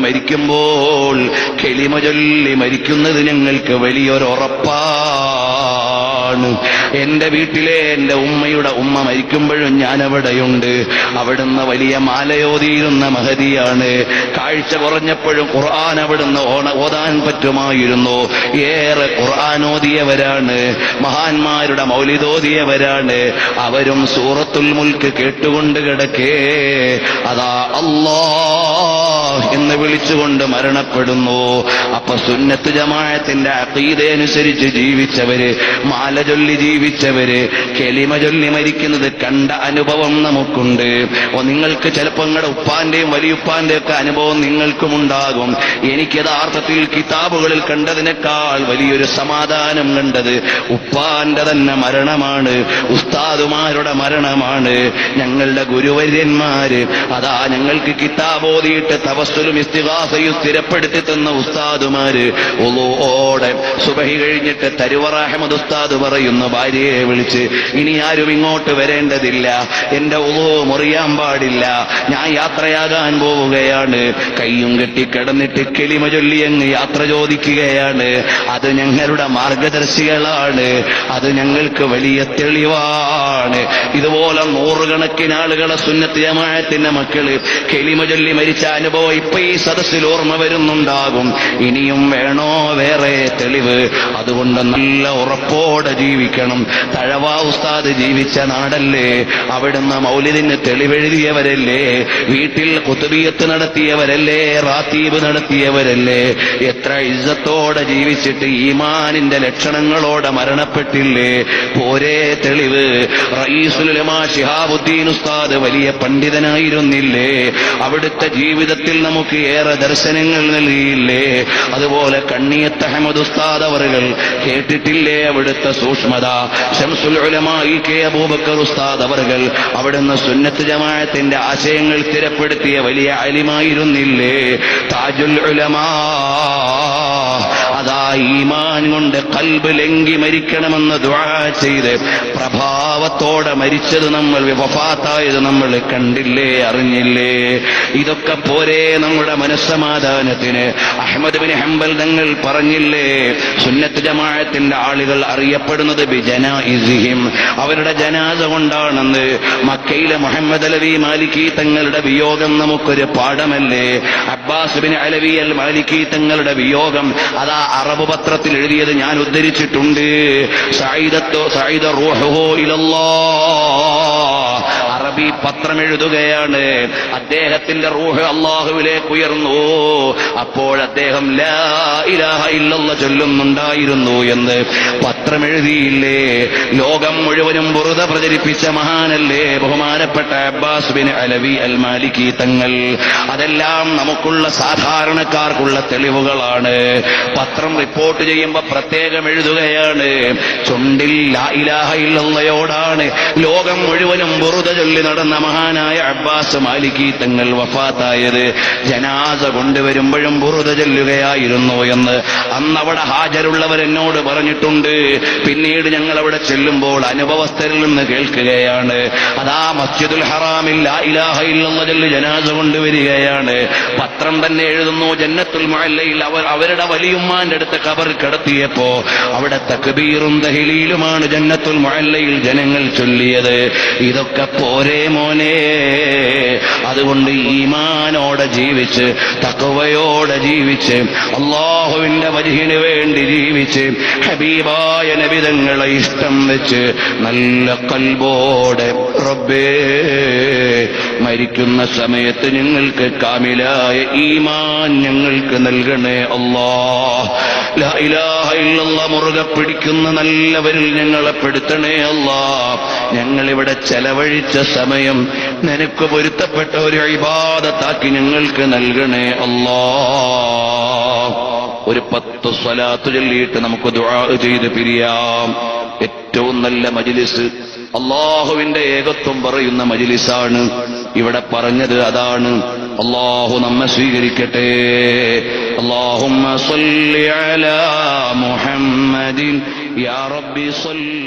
മരിക്കുമ്പോൾ കലിമ ചൊല്ലി മരിക്കുന്നത് ഞങ്ങൾക്ക് വലിയൊരു ഉറപ്പാണ്. എന്റെ വീട്ടിലെ എന്റെ ഉമ്മയുടെ ഉമ്മ മരിക്കുമ്പോഴും ഞാൻ അവിടെയുണ്ട്. അവിടുന്ന് വലിയ മാലയോതിയിരുന്ന മഹദിയാണ്. കാഴ്ച കുറഞ്ഞപ്പോഴും ഖുർആൻ അവിടുന്ന് ഓതാൻ പറ്റുമായിരുന്നു. ഏറെ ഖുർആൻ ഓതിയവരാണ്, മഹാന്മാരുടെ മൗലിദോതിയവരാണ്. അവരും സൂറത്തുൽ മുൽക്ക് കേട്ടുകൊണ്ട് കിടക്കേ അതാ അല്ലാഹ് എന്ന് വിളിച്ചുകൊണ്ട് മരണപ്പെടുന്നു. അപ്പൊ സുന്നത്ത് ജമാഅത്തിന്റെ അഖീദ അനുസരിച്ച് ജീവിച്ചവര്, മാല ചൊല്ലി ജീവിച്ചവര്, കലിമ ചൊല്ലി മരിക്കുന്നത് കണ്ട അനുഭവം നമുക്കുണ്ട്. നിങ്ങൾക്ക് ചിലപ്പോൾ നിങ്ങളുടെ ഉപ്പാന്റെയും വലിയുപ്പാന്റെയും ഒക്കെ അനുഭവം നിങ്ങൾക്കും ഉണ്ടാകും. എനിക്ക് യഥാർത്ഥത്തിൽ കിതാബുകളിൽ കണ്ടതിനേക്കാൾ വലിയൊരു സമാധാനം കണ്ടത് ഉപ്പാന്റെ തന്നെ മരണമാണ്, ഉസ്താദുമാരുടെ മരണമാണ്. ഞങ്ങളുടെ ഗുരുവര്യന്മാര് അതാ ഞങ്ങൾക്ക് കിതാബ് ഓതിയിട്ട് തവസ്സുലും ഇസ്തിഗാസയും സ്ഥിരപ്പെടുത്തി തന്ന ഉസ്താദുമാര് ഉളൂഓടെ സുബഹി കഴിഞ്ഞിട്ട് തരുവറ അഹമ്മദ് ഉസ്താദ് പറയുന്ന ഭാര്യയെ വിളിച്ച്, ഇനി ആരും ഇങ്ങോട്ട് വരേണ്ടതില്ല, എന്റെ ഉളൂ മുറിയാൻ പാടില്ല, ഞാൻ യാത്രയാകാൻ പോവുകയാണ്. കയ്യും കെട്ടി കിടന്നിട്ട് കലിമ ചൊല്ലി അങ്ങ് യാത്ര ചോദിക്കുകയാണ്. അത് ഞങ്ങളുടെ മാർഗദർശികളാണ്, അത് ഞങ്ങൾക്ക് വലിയ തെളിവാണ്. ഇതുപോലെ നൂറുകണക്കിന് ആളുകളെ സുന്നത്ത് ജമാഅത്തിന്റെ മക്കള് കലിമ ചൊല്ലി മരിച്ച അനുഭവം ഇപ്പൊ ഈ സദസ്സിൽ ഓർമ്മ വരുന്നുണ്ടാകും. ഇനിയും വേണോ വേറെ തെളിവ്? അതുകൊണ്ട് നല്ല ഉറപ്പോടെ ജീവിക്കണം. തഴവ ഉസ്താദ് ജീവിച്ച നാടല്ലേ, അവിടുന്ന് മൗലിദിന് തെളിവെഴുതിയവരല്ലേ, വീട്ടിൽ ഖുതുബിയത്ത് നടത്തിയവരല്ലേ, റാത്തീബ് നടത്തിയവരല്ലേ. എത്ര ഇസ്സത്തോടെ ജീവിച്ചിട്ട് ഈമാനിന്റെ ലക്ഷണങ്ങളോടെ മരണപ്പെട്ടില്ലേ? പോരേ തെളിവ്? റഈസുൽ ഉലമാ ശിഹാബുദ്ദീൻ ഉസ്താദ് വലിയ പണ്ഡിതനായിരുന്നില്ലേ? അവിടുത്തെ ജീവിതത്തിൽ നമുക്ക് ഏറെ ദർശനങ്ങൾ നൽകിയില്ലേ? അതുപോലെ കണ്ണിയത്ത് അഹമ്മദ് ഉസ്താദ് അവറുകൾ കേട്ടിട്ടില്ലേ അവിടുത്തെ സൂക്ഷ്മത? ശംസുൽ ഉലമാ കെ അബൂബക്കർ ഉസ്താദ് അവറുകൾ അവിടുന്ന് സുന്നത്ത് ജമാഅത്തിന്റെ ആശയങ്ങൾ സ്ഥിരപ്പെടുത്തിയ വലിയ അലിമായിരുന്നില്ലേ? താജുൽ ഉലമാ അതാ ഈമാൻ കൊണ്ട് ഖൽബ് ലംഘി മരിക്കണമെന്ന് ദുആ ചെയ്ത് പ്രഭാവത്തോടെ മരിച്ചത് നമ്മൾ, വഫാത്തായത് നമ്മൾ കണ്ടില്ലേ, അറിഞ്ഞില്ലേ? ഇതൊക്കെ പോരെ നമ്മുടെ മനസ്സമാധാനത്തിന്? അഹ്മദ് ബിൻ ഹംബൽ തങ്ങൾ പറഞ്ഞില്ലേ, സുന്നത്ത് ജമാഅത്തിന്റെ ആളുകൾ അറിയപ്പെടുന്നത് ബിജനായിസിഹിം, അവരുടെ ജനാസ കൊണ്ടാണെന്ന്. മക്കയിലെ മുഹമ്മദ് അലവി മാലിക്കി തങ്ങളുടെ വിയോഗം നമുക്കൊരു പാഠമല്ലേ? അബ്ബാസ് ബിൻ അലവി അൽ മാലിക്കി തങ്ങളുടെ വിയോഗം അതാ അറബ് പത്രത്തിൽ എഴുതിയത് ഞാൻ ഉദ്ധരിച്ചിട്ടുണ്ട്. സഈദ റൂഹുഹു ഇലല്ലാഹ്, അറബി പത്രം എഴുതുകയാണ്, അദ്ദേഹത്തിന്റെ റൂഹ് അല്ലാഹുവിലേക്ക് ഉയർന്നു. അപ്പോൾ അദ്ദേഹം ലാ ഇലാഹ ഇല്ലല്ലാഹ് ചൊല്ലുന്നുണ്ടായിരുന്നു എന്ന് പത്രം എഴുതിയില്ലേ? ലോകം മുഴുവനും ബുറുദ പ്രചരിപ്പിച്ച മഹാനല്ലേ ബഹുമാനപ്പെട്ട അബ്ബാസ് ബിൻ അലവി അൽ മാലിക്കി തങ്ങൾ. അതെല്ലാം നമുക്കുള്ള സാധാരണക്കാർക്കുള്ള തെളിവുകളാണ്. പത്രം റിപ്പോർട്ട് ചെയ്യുമ്പോൾ പ്രത്യേകം എഴുതുകയാണ്, ചുണ്ടിൽ ലാ ഇലാഹ ഇല്ലല്ലാഹയോടാണ് ലോകം മുഴുവനും ബുറുദ ചൊല്ലി നടന്ന മഹാനായ അബ്ബാസ് മാലിക്കി തങ്ങൾ വഫാത്തായത്. ജനാസ കൊണ്ടുവരുമ്പോഴും ബുറുദ ചൊല്ലുകയായിരുന്നു എന്ന് അന്ന് അവിടെ ഹാജരുള്ളവർ എന്നോട് പറഞ്ഞിട്ടുണ്ട്. പിന്നീട് ഞങ്ങൾ അവിടെ ചെല്ലുമ്പോൾ അനുഭവസ്ഥരിൽ നിന്ന് കേൾക്കുകയാണ്, അതാ മസ്ജിദുൽ ഹറാമിൽ ലാ ഇലാഹ ഇല്ലല്ലാഹ് ചൊല്ലി ജനാസ കൊണ്ടുവരികയാണ്. പത്രം തന്നെ എഴുതുന്നു, ജന്നത്തുൽ മുഅല്ലയിൽ അവരുടെ വലിയുമ്മാന്റെ അടുത്ത് ഖബർ കിടത്തിയപ്പോ അവിടെ തക്ബീറും തഹ്ലീലുമാണ് ജന്നത്തുൽ മുഅല്ലയിൽ ജനങ്ങൾ ചൊല്ലിയത്. ഇതൊക്കെ പോരേ മോനെ? അതുകൊണ്ട് ഈമാനോടെ ജീവിച്ച്, തഖ്വയോടെ ജീവിച്ച്, അല്ലാഹുവിന്റെ വജ്ഹിന് വേണ്ടി ജീവിച്ച്, ഹബീബായ നബി തങ്ങളെ ഇഷ്ടം വെച്ച് നല്ല ഖൽബോടെ റബ്ബേ മരിക്കുന്ന സമയത്ത് ഞങ്ങൾക്ക് കാമിലായ ഈമാൻ ഞങ്ങൾക്ക് നൽകണേ അല്ലാഹ്. ലാ ഇലാഹ ഇല്ലല്ലാഹ് മുറുകെ പിടിക്കുന്ന നല്ലവരിൽ ഞങ്ങളെ പെടുത്തണേ അല്ലാഹ്. ഞങ്ങളിവിടെ ചെലവഴിച്ച സമയം നിനക്ക് പൊരുത്തപ്പെട്ട ഒരു ഇബാദത്താക്കി ഞങ്ങൾക്ക് നൽകണേ അല്ലാഹ്. ഒരു 10 സ്വലാത്ത് ചൊല്ലിയിട്ട് നമുക്ക് ദുആ ചെയ്ത് പിരിയാം. ഏറ്റവും നല്ല മജ്ലിസ് അല്ലാഹുവിന്റെ ഏകത്വം പറയുന്ന മജ്ലിസാണ്. ഇവിടെ പറഞ്ഞത് അതാണ്. അല്ലാഹു നമ്മെ സ്വീകരിക്കട്ടെ. അല്ലാഹുമ്മ സ്വല്ലി അലാ മുഹമ്മദിൻ യാ റബ്ബി സ്വല്ലി